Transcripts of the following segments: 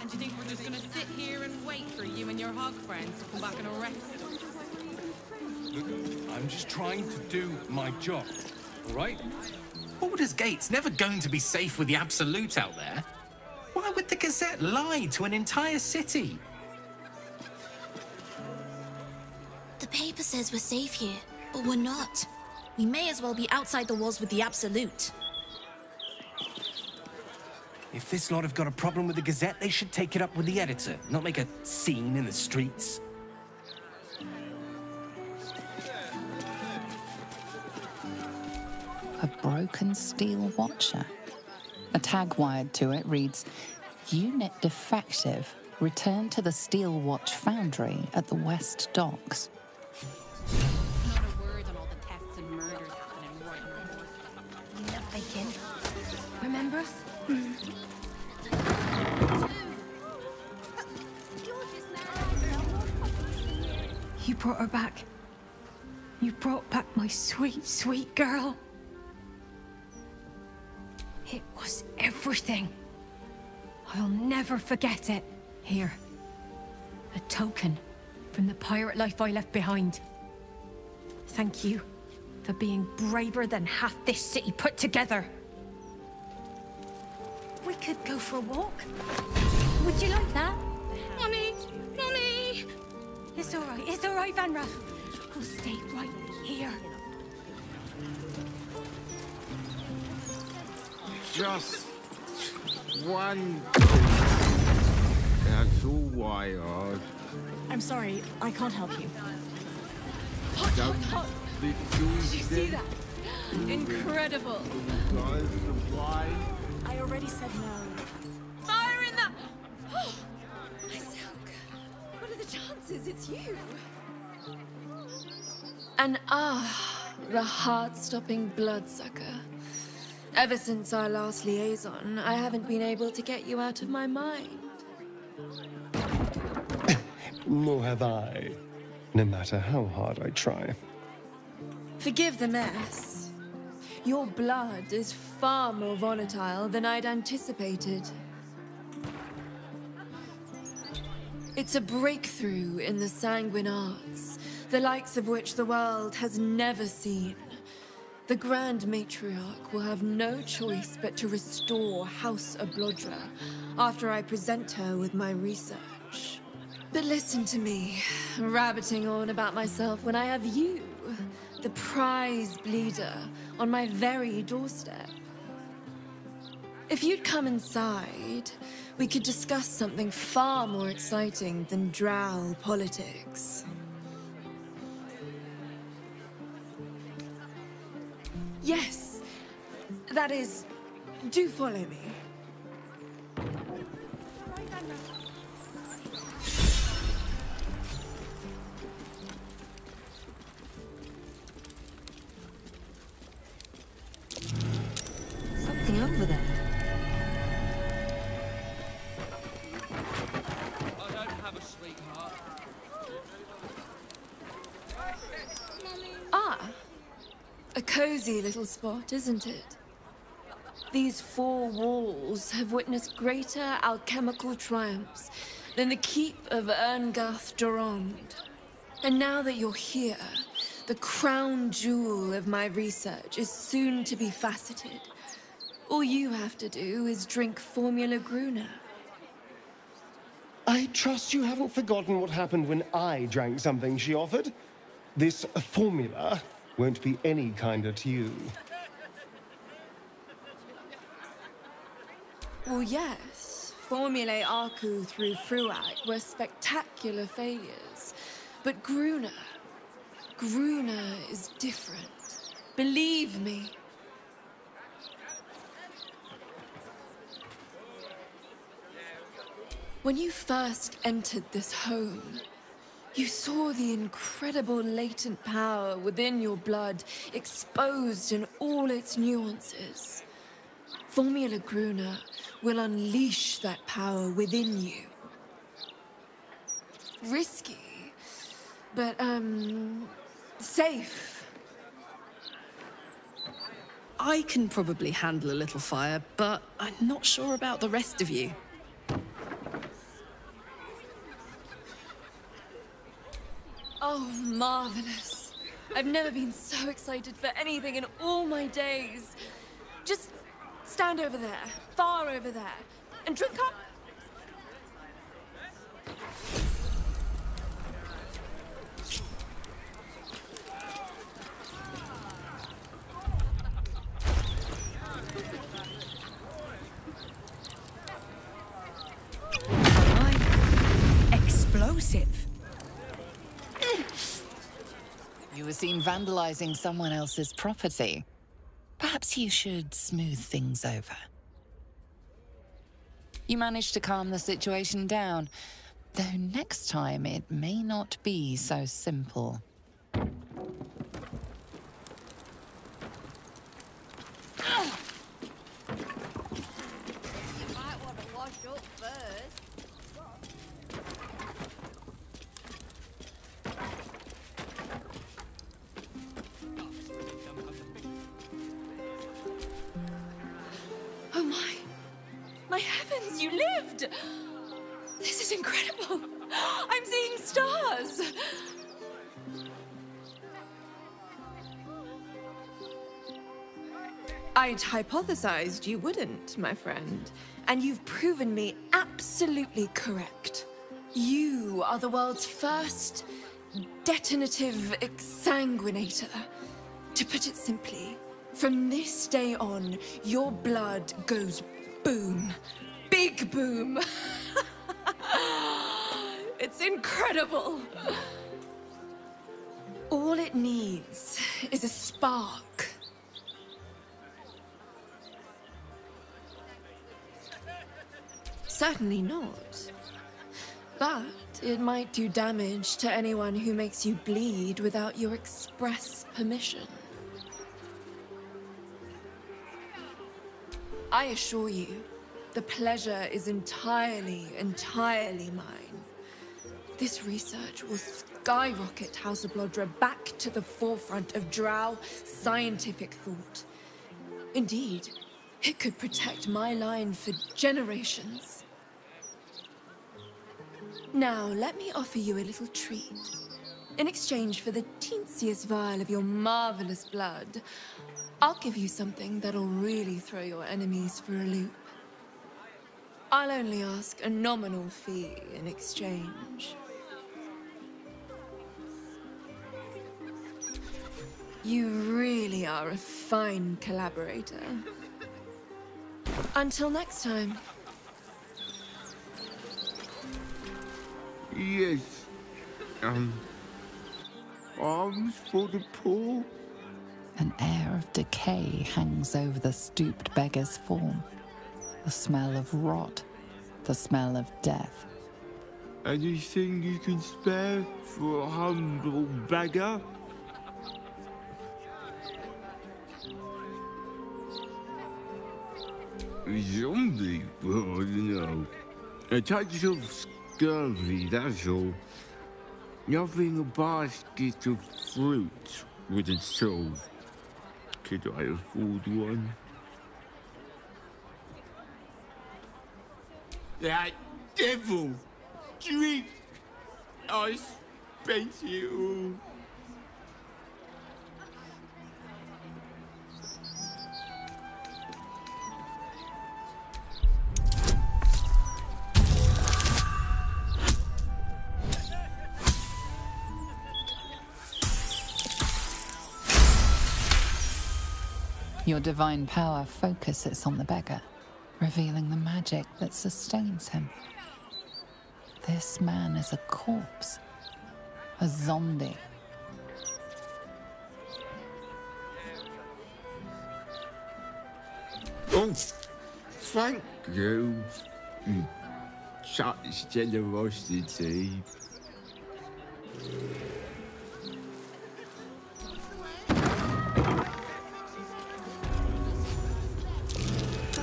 And do you think we're just gonna sit here and wait for you and your hog friends to come back and arrest us? Look, I'm just trying to do my job, all right? Baldur's Gate's never going to be safe with the Absolute out there. Why would the Gazette lie to an entire city? The paper says we're safe here, but we're not. We may as well be outside the walls with the Absolute. If this lot have got a problem with the Gazette, they should take it up with the editor, not make a scene in the streets. A broken steel watcher. A tag wired to it reads, "Unit defective. Return to the Steel Watch Foundry at the West Docks." Not a word on all the thefts and murders happening right now. You love bacon. Remember us? You brought her back. You brought back my sweet, sweet girl. It was everything. I'll never forget it. Here. A token from the pirate life I left behind. Thank you for being braver than half this city put together. We could go for a walk. Would you like that? Mommy! Mommy! It's all right, Vanra. We'll stay right here. Just one. That's all right, Araj. I'm sorry, I can't help you. Don't Did you see that? Incredible. guys supply. I already said no. Fire in the... Oh, my silk. What are the chances it's you? And the heart-stopping bloodsucker. Ever since our last liaison, I haven't been able to get you out of my mind. Nor have I, no matter how hard I try. Forgive the mess. Your blood is far more volatile than I'd anticipated. It's a breakthrough in the sanguine arts, the likes of which the world has never seen. The Grand Matriarch will have no choice but to restore House Oblodra after I present her with my research. But listen to me, rabbiting on about myself when I have you, the prize bleeder, on my very doorstep. If you'd come inside, we could discuss something far more exciting than Drow politics. Yes, that is, do follow me. Something over there. I don't have a sweetheart. A cozy little spot, isn't it? These four walls have witnessed greater alchemical triumphs than the keep of Erngath Durand. And now that you're here, the crown jewel of my research is soon to be faceted. All you have to do is drink Formula Gruna. I trust you haven't forgotten what happened when I drank something she offered. This formula won't be any kinder to you. Well, yes. Formulae Arcu through Fruac were spectacular failures. But Gruna is different. Believe me. When you first entered this home, you saw the incredible latent power within your blood exposed in all its nuances. Formula Gruna will unleash that power within you. Risky, but, safe. I can probably handle a little fire, but I'm not sure about the rest of you. Oh, marvelous. I've never been so excited for anything in all my days. Just stand over there, far over there, and drink up. Explosive. You were seen vandalizing someone else's property. Perhaps you should smooth things over. You managed to calm the situation down, though next time it may not be so simple. You might want to wash up first. Oh my! My heavens, you lived! This is incredible! I'm seeing stars! I'd hypothesized you wouldn't, my friend. And you've proven me absolutely correct. You are the world's first detonative exsanguinator. To put it simply, from this day on, your blood goes boom. Big boom. It's incredible. All it needs is a spark. Certainly not. But it might do damage to anyone who makes you bleed without your express permission. I assure you, the pleasure is entirely mine. This research will skyrocket House Oblodra back to the forefront of Drow scientific thought. Indeed, it could protect my line for generations. Now, let me offer you a little treat. In exchange for the teensiest vial of your marvelous blood, I'll give you something that'll really throw your enemies for a loop. I'll only ask a nominal fee in exchange. You really are a fine collaborator. Until next time. Yes. Arms for the poor? An air of decay hangs over the stooped beggar's form. The smell of rot, the smell of death. Anything you can spare for a humble beggar? Zombie? Oh, no. A touch of scurvy, that's all. Nothing a basket of fruit wouldn't solve. Could I afford one? That devil! Drink! I spent it all. Your divine power focuses on the beggar, revealing the magic that sustains him. This man is a corpse, a zombie. Oh, thank you. Such generosity.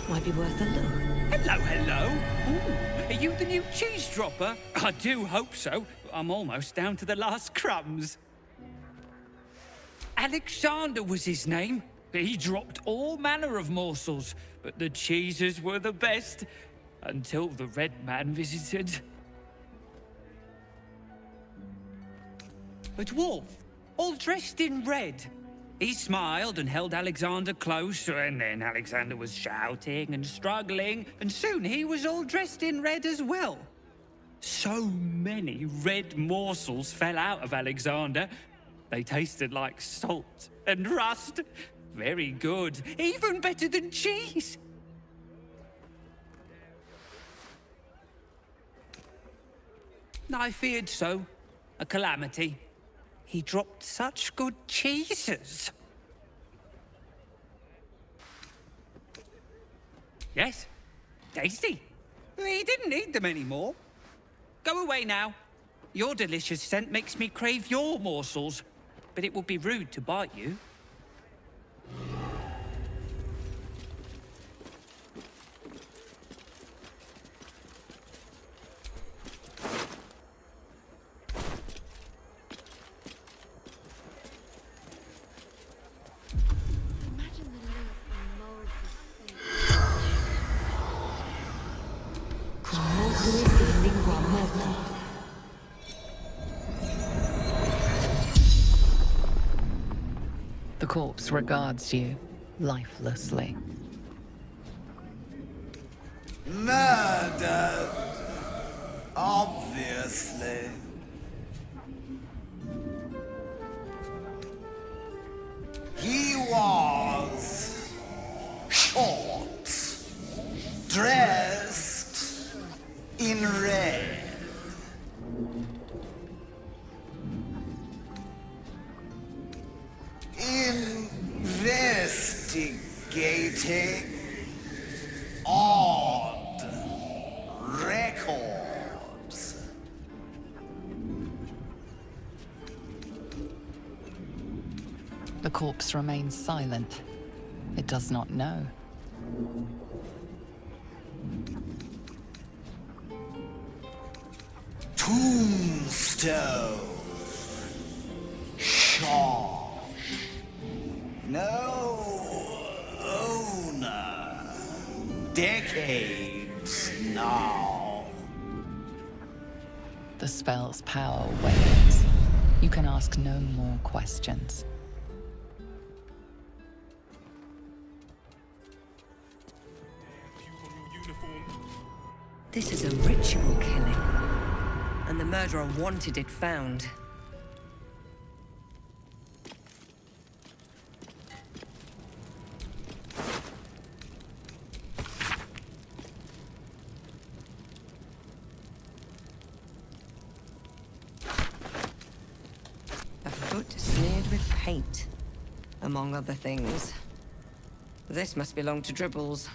Might be worth a look. Hello, hello. Ooh, are you the new cheese dropper? I do hope so. I'm almost down to the last crumbs. Alexander was his name. He dropped all manner of morsels, but the cheeses were the best, until the Red Man visited. A dwarf, all dressed in red. He smiled and held Alexander close, and then Alexander was shouting and struggling, and soon he was all dressed in red as well. So many red morsels fell out of Alexander. They tasted like salt and rust. Very good, even better than cheese. I feared so. A calamity. He dropped such good cheeses. Yes, tasty. He didn't need them anymore. Go away now. Your delicious scent makes me crave your morsels, but it would be rude to bite you. The corpse regards you lifelessly. Murdered, obviously. He was short, dressed in red. Investigating odd records. The corpse remains silent. It does not know. Tombstone. Shaw. No owner. Decades now. The spell's power wanes. You can ask no more questions. This is a ritual killing, and the murderer wanted it found. A foot smeared with paint, among other things. This must belong to Dribbles.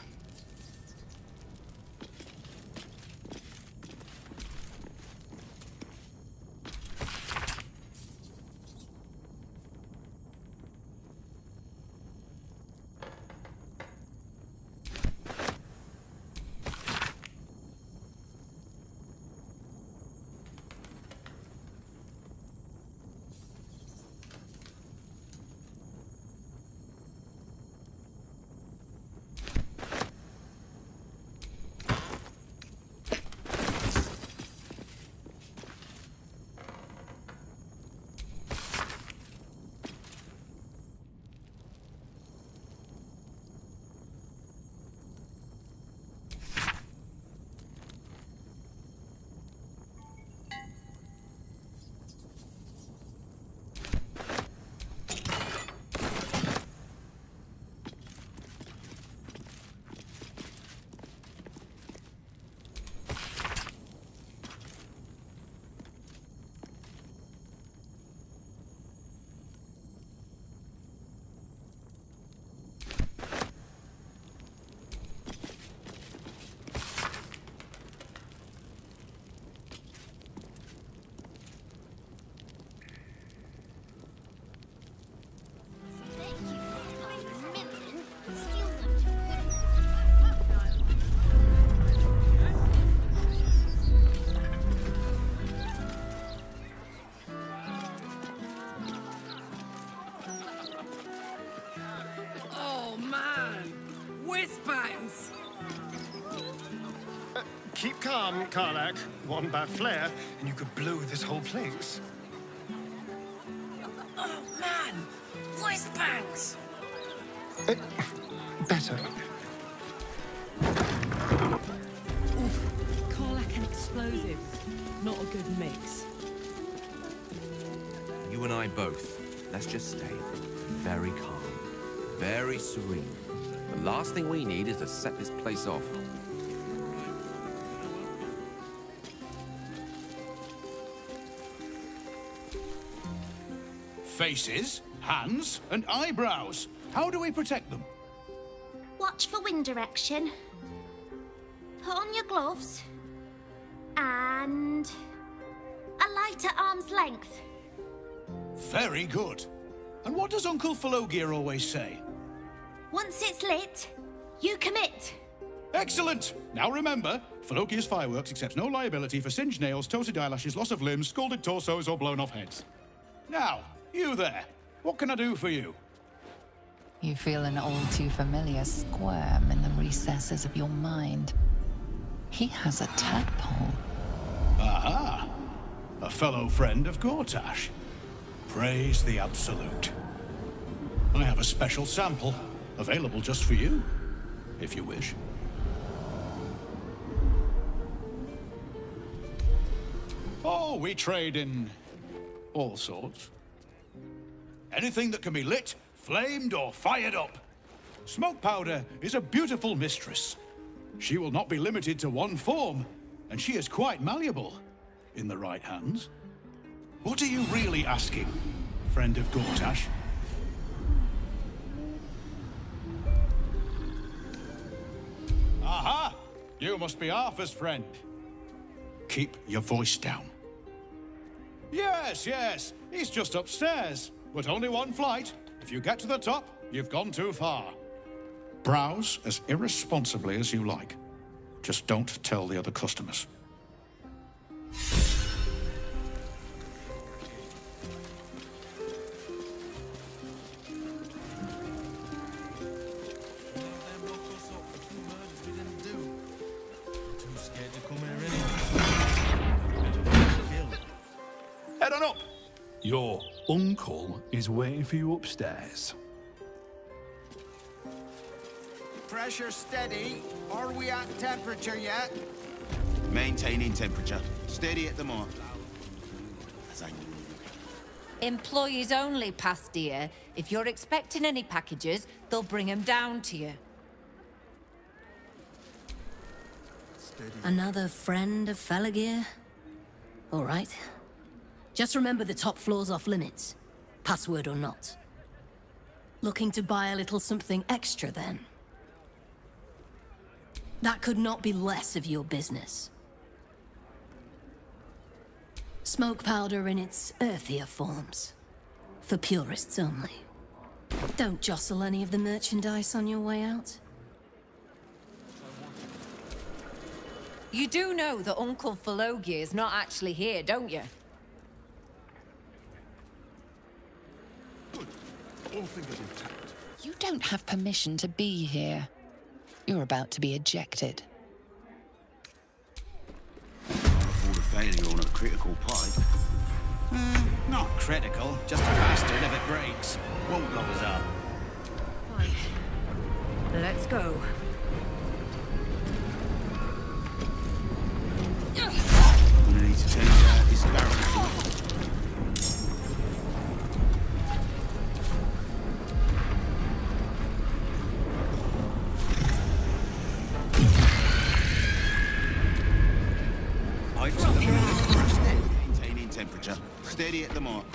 Keep calm, Karlak. One bad flare, and you could blow this whole place. Better. Oof. Karlach and explosives. Not a good mix. You and I both. Let's just stay very calm, very serene. The last thing we need is to set this place off. Faces, hands, and eyebrows. How do we protect them? Watch for wind direction. Put on your gloves. And a light at arm's length. Very good. And what does Uncle Felogyr always say? Once it's lit, you commit. Excellent! Now remember, Felogyr's Fireworks accepts no liability for singed nails, toasted eyelashes, loss of limbs, scalded torsos, or blown off heads. Now, you there. What can I do for you? You feel an all too familiar squirm in the recesses of your mind. He has a tadpole. Aha! A fellow friend of Gortash. Praise the Absolute. I have a special sample, available just for you, if you wish. Oh, we trade in all sorts. Anything that can be lit, flamed, or fired up. Smoke powder is a beautiful mistress. She will not be limited to one form, and she is quite malleable in the right hands. What are you really asking, friend of Gortash? Aha! You must be Arthur's friend. Keep your voice down. Yes, yes, he's just upstairs, but only one flight. If you get to the top, you've gone too far. Browse as irresponsibly as you like. Just don't tell the other customers. Head on up. Your uncle is waiting for you upstairs. Pressure steady. Are we at temperature yet? Maintaining temperature. Steady at the mark. As I knew. Employees only, past dear. If you're expecting any packages, they'll bring them down to you. Steady. Another friend of Felogyr? All right. Just remember the top floor's off limits. Password or not. Looking to buy a little something extra, then? That could not be less of your business. Smoke powder in its earthier forms. For purists only. Don't jostle any of the merchandise on your way out. You do know that Uncle Felogyr is not actually here, don't you? All fingers intact. You don't have permission to be here. You're about to be ejected. Can't afford a failure on a critical pipe. Not critical, just a bastard if it breaks. Won't blow us up. Right. Let's go. I'm gonna need to change out this barrel. Maintaining temperature. Steady at the mark.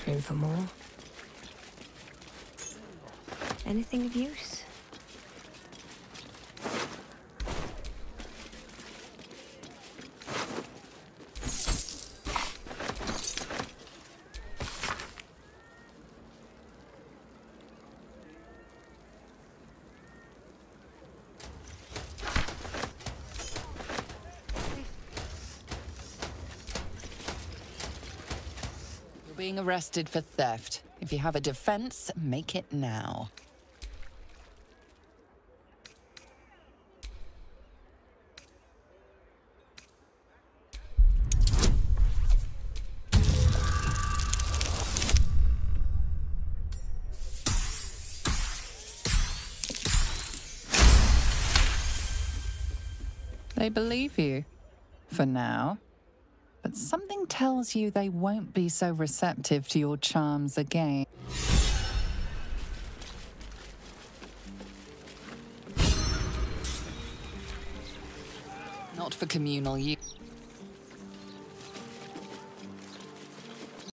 In for more? Anything of use? Being arrested for theft. If you have a defense, make it now. They believe you. For now. But something tells you they won't be so receptive to your charms again. Not for communal use.